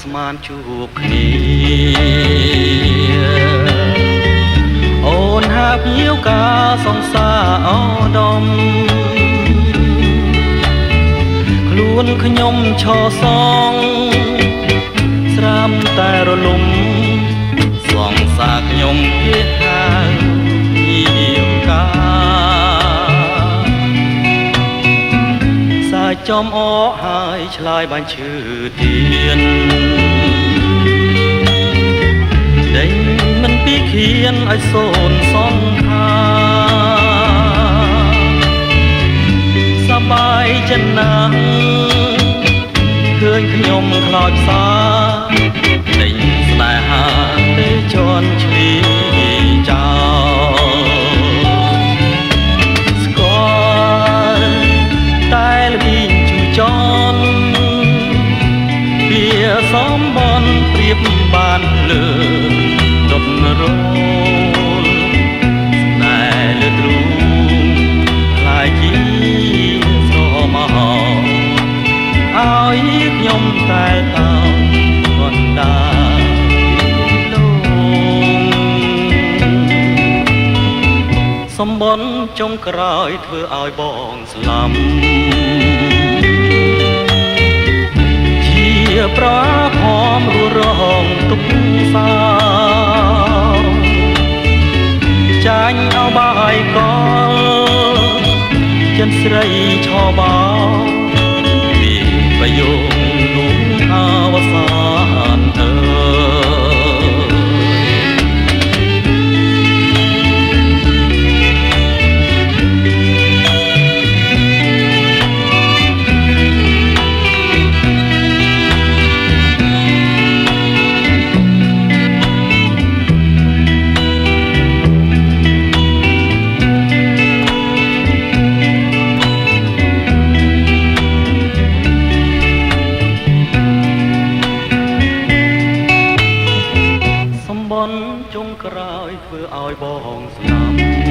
ស្មានជួបគ្នាអូនហាប់ញៀវការសង្សារអដមខ្លួនខ្ញុំឈរសងស្រាំតែរលំសងសារខ្ញុំគេហៅញៀវការសាយចំអកហើយឆ្លើយបាញ់ឈឺទៀនដេញមិនពីខៀនឲ្យសូនសងខាសបាយចិនណាស់ឃើញខ្ញុំខ្លោចផ្សាដេញស្នេហាទេជន់ឈ្លីចោលស្គាល់តែលវីងជួយចន់វាសំបនប្រៀបបានលើដុតរលស្នេហ៍លើទ្រូងខ្លាយជាស្រមោឲ្យខ្ញុំតែតោកណ្ដាលសំបនចុងក្រោយធ្វើឲ្យបងស្លាប់ជាប្រាភមរស់រងទុកសាចាញ់អោបាយកលចិនស្រីឆបោពីប្រយោគលំអវសានចុងក្រោយធ្វើឲ្យបងស្លាប់